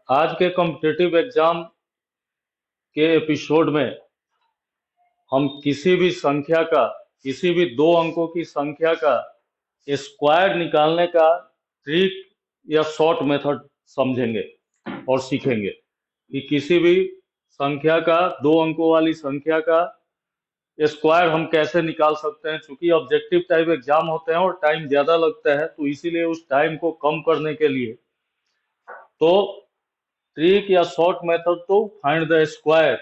आज के competitive exam के एपिसोड में हम किसी भी संख्या का, किसी भी दो अंकों की संख्या का स्क्वायर निकालने का ट्रिक या शॉर्ट मेथड समझेंगे और सीखेंगे कि किसी भी संख्या का, दो अंकों वाली संख्या का स्क्वायर हम कैसे निकाल सकते हैं। चूंकि ऑब्जेक्टिव टाइप एग्जाम होते हैं और टाइम ज्यादा लगता है, तो इसीलिए उस टाइम को कम करने के लिए तो ट्रिक या short method to find the square.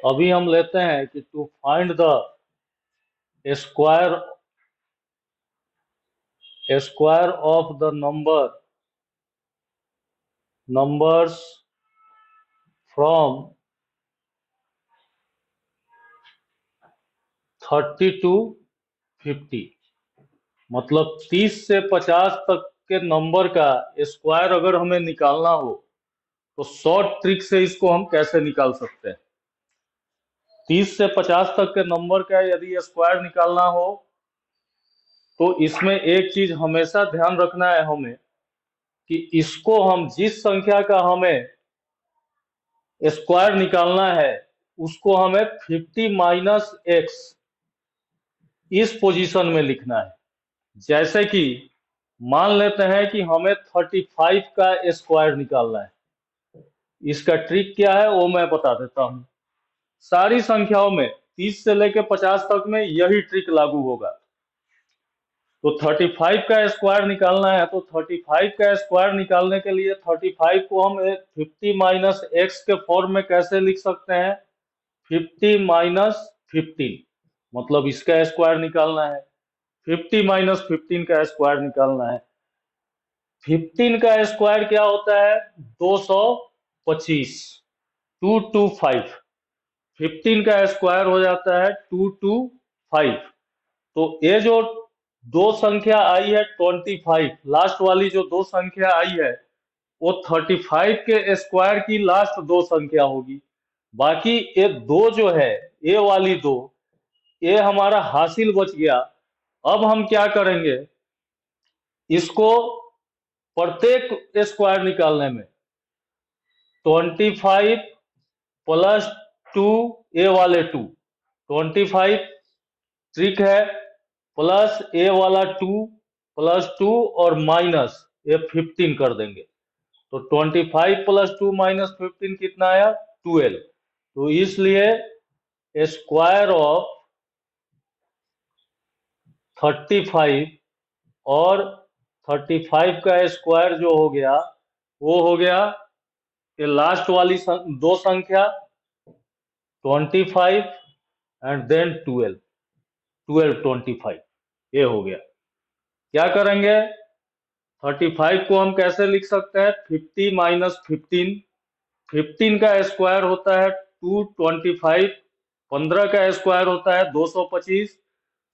अभी हम लेते हैं कि to find the square of the numbers from 30 to 50, मतलब 30 से 50 तक के नंबर का स्क्वायर अगर हमें निकालना हो तो शॉर्ट ट्रिक से इसको हम कैसे निकाल सकते हैं। 30 से 50 तक के नंबर का यदि स्क्वायर निकालना हो तो इसमें एक चीज हमेशा ध्यान रखना है हमें कि इसको हम, जिस संख्या का हमें स्क्वायर निकालना है, उसको हमें 50 माइनस एक्स इस पोजीशन में लिखना है। जैसे कि मान लेते हैं कि हमें 35 का स्क्वायर निकालना है। इसका ट्रिक क्या है वो मैं बता देता हूं। सारी संख्याओं में 30 से लेकर 50 तक में यही ट्रिक लागू होगा। तो 35 का स्क्वायर निकालना है, तो 35 का स्क्वायर निकालने के लिए 35 को हम 50 माइनस एक्स के फॉर्म में कैसे लिख सकते हैं। 50 माइनस 15, मतलब इसका स्क्वायर निकालना है। 50 माइनस 15 का स्क्वायर निकालना है। 15 का स्क्वायर क्या होता है, 225। 225, 15 का स्क्वायर हो जाता है 225। तो ये जो दो संख्या आई है 25, लास्ट वाली जो दो संख्या आई है वो 35 के स्क्वायर की लास्ट दो संख्या होगी। बाकी ये दो जो है, ये वाली दो, ये हमारा हासिल बच गया। अब हम क्या करेंगे, इसको प्रत्येक स्क्वायर निकालने में 25 प्लस 2, ए वाले 2, 25 ट्रिक है, प्लस ए वाला 2 प्लस 2 और माइनस ये 15 कर देंगे। तो 25 प्लस 2 माइनस 15 कितना आया, 12। तो इसलिए स्क्वायर ऑफ 35 और 35 का स्क्वायर जो हो गया वो हो गया ये लास्ट वाली दो संख्या 25 एंड देन 12, 25 ये हो गया। क्या करेंगे, 35 को हम कैसे लिख सकते हैं, 50 माइनस 15। 15 का स्क्वायर होता है 225, 15 का स्क्वायर होता है 225।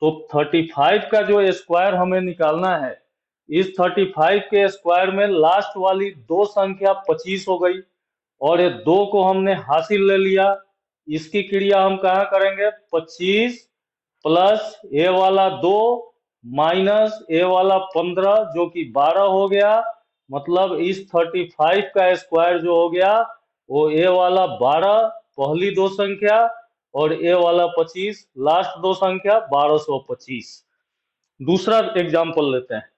तो 35 का जो स्क्वायर हमें निकालना है, इस 35 के स्क्वायर में लास्ट वाली दो संख्या 25 हो गई और ये दो को हमने हासिल ले लिया। इसकी क्रिया हम कहाँ करेंगे, 25 प्लस ए वाला 2 माइनस ए वाला 15 जो कि 12 हो गया। मतलब इस 35 का स्क्वायर जो हो गया वो ए वाला 12 पहली दो संख्या और ए वाला 25 लास्ट दो संख्या 1225। दूसरा एग्जांपल लेते हैं।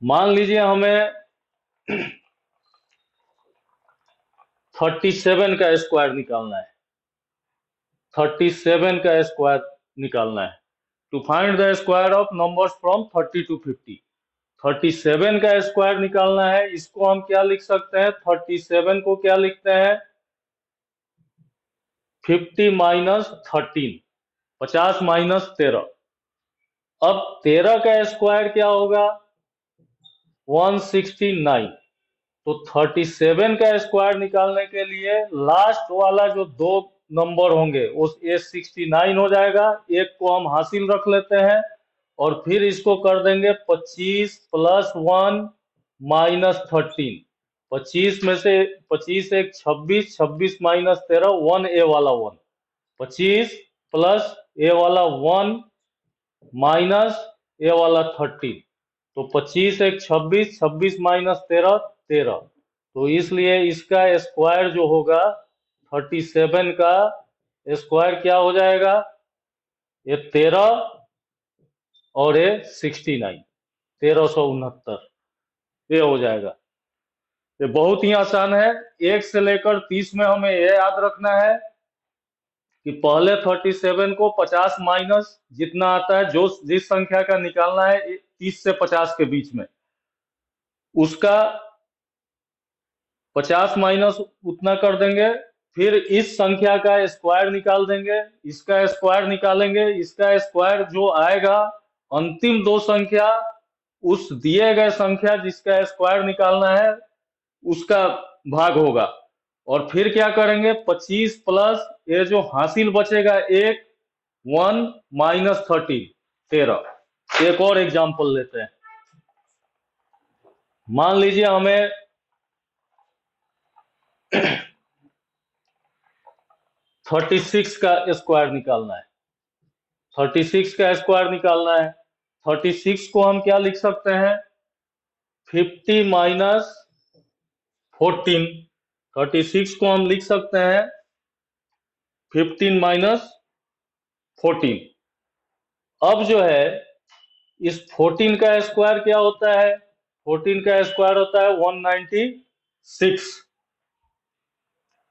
मान लीजिए हमें 37 का स्क्वायर निकालना है। 37 का स्क्वायर निकालना है। To find the square of numbers from 30 to 50। 37 का स्क्वायर निकालना है। इसको हम क्या लिख सकते हैं, 37 को क्या लिखते हैं, 50 माइनस 13, 50 माइनस 13। अब 13 का स्क्वायर क्या होगा, 169। तो 37 का स्क्वायर निकालने के लिए लास्ट वाला जो दो नंबर होंगे उस ए 69 हो जाएगा। एक को हम हासिल रख लेते हैं और फिर इसको कर देंगे 25 प्लस 1 माइनस 13। 25 में से 25 एक 26, 26 माइनस 13, 1 ए वाला 1, 25 प्लस ए वाला 1 माइनस ए वाला 13। तो 25 एक 26, 26 माइनस 13, 13। तो इसलिए इसका स्क्वायर जो होगा 37 का स्क्वायर क्या हो जाएगा, ये 13 और ये 69, 1369 ये हो जाएगा। ये बहुत ही आसान है। 1 से लेकर 30 में हमें ये याद रखना है कि पहले 37 को 50 माइनस जितना आता है, जो जिस संख्या का निकालना है 30 से 50 के बीच में, उसका 50 माइनस उतना कर देंगे। फिर इस संख्या का स्क्वायर निकाल देंगे, इसका स्क्वायर निकालेंगे, इसका स्क्वायर जो आएगा, अंतिम दो संख्या उस दिए गए संख्या जिसका स्क्वायर निकालना है उसका भाग होगा। और फिर क्या करेंगे, 25 प्लस ये जो हासिल बचेगा 1, 1 माइनस 13, 13। एक और एग्जांपल लेते हैं। मान लीजिए हमें 36 का स्क्वायर निकालना है, 36 का स्क्वायर निकालना है। 36 को हम क्या लिख सकते हैं, 50 माइनस 14। 36 को हम लिख सकते हैं 15 माइनस 14। अब जो है इस 14 का स्क्वायर क्या होता है, 14 का स्क्वायर होता है 196,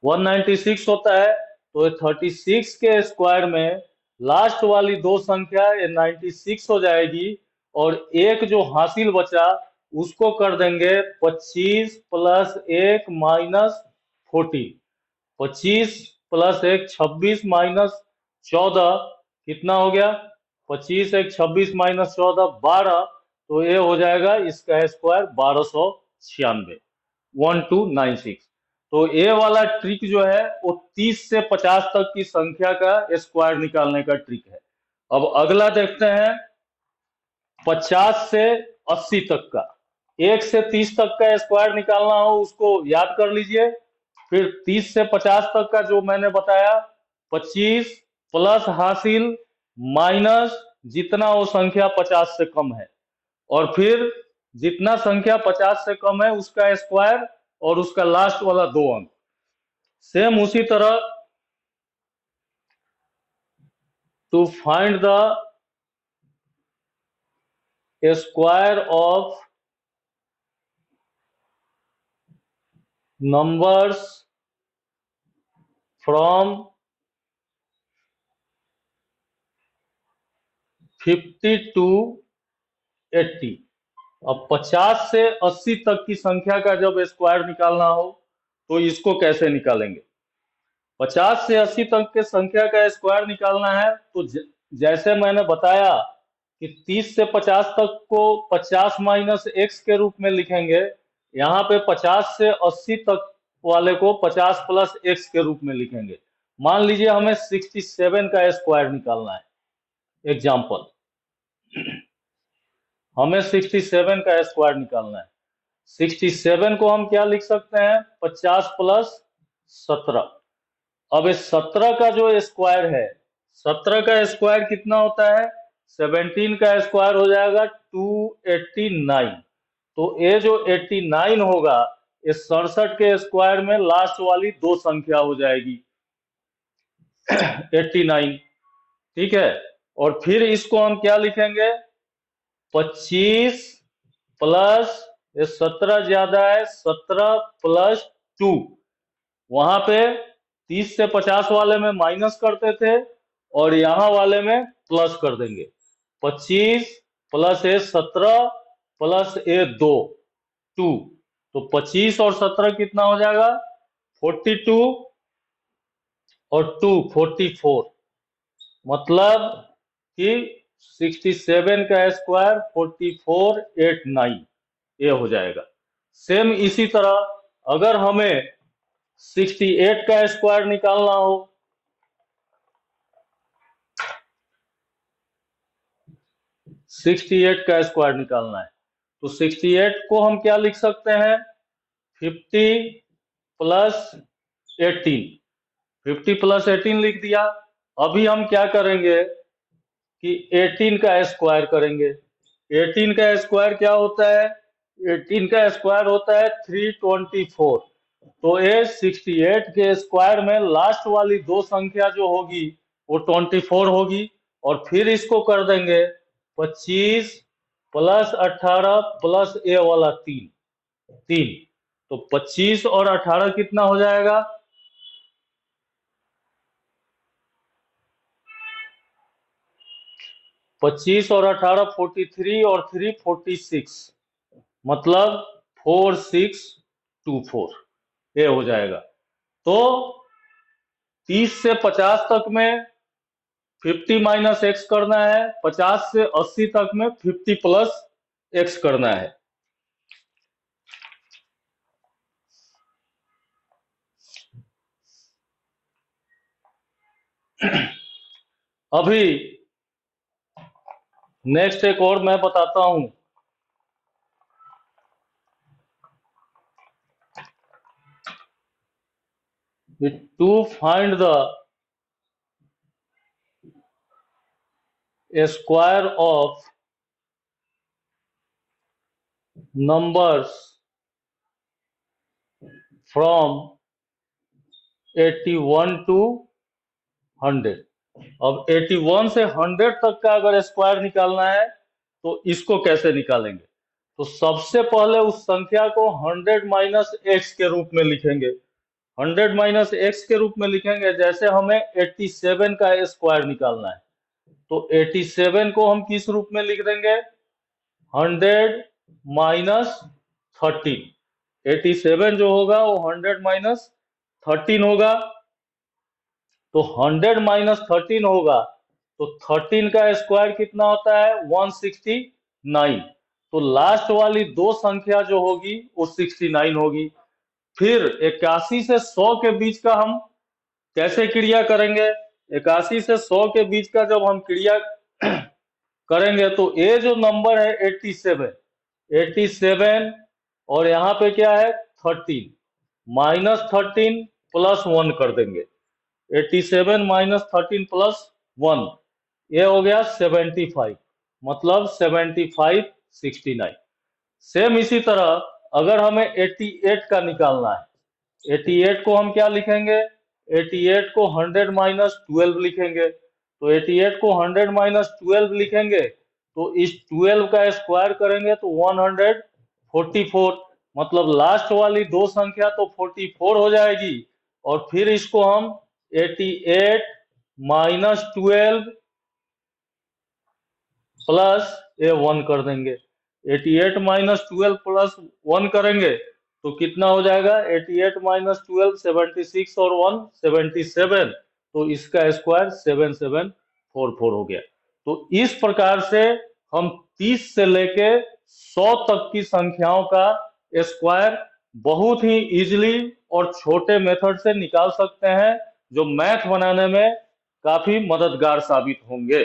196 होता है। तो 36 के स्क्वायर में लास्ट वाली दो संख्या ये 96 हो जाएगी, और एक जो हासिल बचा उसको कर देंगे 25 प्लस 1 माइनस 14। 25 प्लस 1 26 माइनस 14 कितना हो गया, 25 एक 26 माइनस 14 12। तो ये हो जाएगा इसका स्क्वायर 1296, 1296। तो ये वाला ट्रिक जो है वो 30 से 50 तक की संख्या का स्क्वायर निकालने का ट्रिक है। अब अगला देखते हैं 50 से 80 तक का। 1 से 30 तक का स्क्वायर निकालना हो उसको याद कर लीजिए। फिर 30 से 50 तक का जो मैंने बताया, 25 प्लस हासिल माइनस जितना वो संख्या 50 से कम है, और फिर जितना संख्या 50 से कम है उसका स्क्वायर और उसका लास्ट वाला दो अंक। सेम उसी तरह to find the square of numbers from 50 to 80। अब 50 से 80 तक की संख्या का जब स्क्वायर निकालना हो तो इसको कैसे निकालेंगे। 50 से 80 तक के संख्या का स्क्वायर निकालना है तो जैसे मैंने बताया कि 30 से 50 तक को 50 माइनस एक्स के रूप में लिखेंगे, यहाँ पे 50 से 80 तक वाले को 50 प्लस एक्स के रूप में लिखेंगे। मान लीजिए हमें 67 का स्क्वायर निकालना है, एग्जाम्पल हमें 67 का स्क्वायर निकालना है। 67 को हम क्या लिख सकते हैं, 50 प्लस 17। अब इस 17 का जो स्क्वायर है, 17 का स्क्वायर कितना होता है, 17 का स्क्वायर हो जाएगा 289। तो ये जो 89 होगा ये 67 के स्क्वायर में लास्ट वाली दो संख्या हो जाएगी 89। ठीक है, और फिर इसको हम क्या लिखेंगे, 25 प्लस ये 17 ज्यादा है, 17 प्लस 2। वहां पे 30 से 50 वाले में माइनस करते थे और यहाँ वाले में प्लस कर देंगे। 25 प्लस ए 17 प्लस ए 2, 2। तो 25 और 17 कितना हो जाएगा, 42 और 2 44। मतलब कि 67 का स्क्वायर 4489 ये हो जाएगा। सेम इसी तरह अगर हमें 68 का स्क्वायर निकालना हो, 68 का स्क्वायर निकालना है तो 68 को हम क्या लिख सकते हैं, 50 प्लस 18, 50 प्लस 18 लिख दिया। अभी हम क्या करेंगे कि 18 का स्क्वायर करेंगे। 18 का स्क्वायर क्या होता है? 18 का स्क्वायर होता है 324। तो ये 68 के स्क्वायर में लास्ट वाली दो संख्या जो होगी वो 24 होगी, और फिर इसको कर देंगे 25 प्लस 18 प्लस ए वाला 3 3। तो 25 और 18 कितना हो जाएगा? 25 और 18 43 और 3 46, मतलब 4624 ये हो जाएगा। तो 30 से 50 तक में 50 माइनस एक्स करना है, 50 से 80 तक में 50 प्लस एक्स करना है। अभी नेक्स्ट एक और मैं बताता हूं। To find the square of numbers from 81 to 100। अब 81 से 100 तक का अगर स्क्वायर निकालना है तो इसको कैसे निकालेंगे? तो सबसे पहले उस संख्या को 100 माइनस एक्स के रूप में लिखेंगे। 100 माइनस एक्स के रूप में लिखेंगे। जैसे हमें 87 का स्क्वायर निकालना है तो 87 को हम किस रूप में लिख देंगे? 100 माइनस 13। 87 जो होगा वो 100 माइनस 13 होगा। तो 100 माइनस 13 होगा तो 13 का स्क्वायर कितना होता है? 169। तो लास्ट वाली दो संख्या जो होगी वो 69 होगी। फिर 81 से 100 के बीच का हम कैसे क्रिया करेंगे? 81 से 100 के बीच का जब हम क्रिया करेंगे तो ये जो नंबर है 87 और यहाँ पे क्या है 13, माइनस 13 प्लस 1 कर देंगे। 87 माइनस 13 प्लस 1 ये हो गया 75, मतलब 75 69। सेम इसी तरह अगर हमें 88 का निकालना है, 88 को हम क्या लिखेंगे? 88 को 100 माइनस 12 लिखेंगे। तो 88 को 100 माइनस 12 लिखेंगे तो इस 12 का स्क्वायर करेंगे तो 144, मतलब लास्ट वाली दो संख्या तो 44 हो जाएगी। और फिर इसको हम 88 माइनस 12 प्लस ये 1 कर देंगे। 88 माइनस 12 प्लस 1 करेंगे तो कितना हो जाएगा? 88 माइनस 12 76 और 1 77। तो इसका स्क्वायर 7744 हो गया। तो इस प्रकार से हम 30 से लेके 100 तक की संख्याओं का स्क्वायर बहुत ही इजीली और छोटे मेथड से निकाल सकते हैं, जो मैथ बनाने में काफी मददगार साबित होंगे।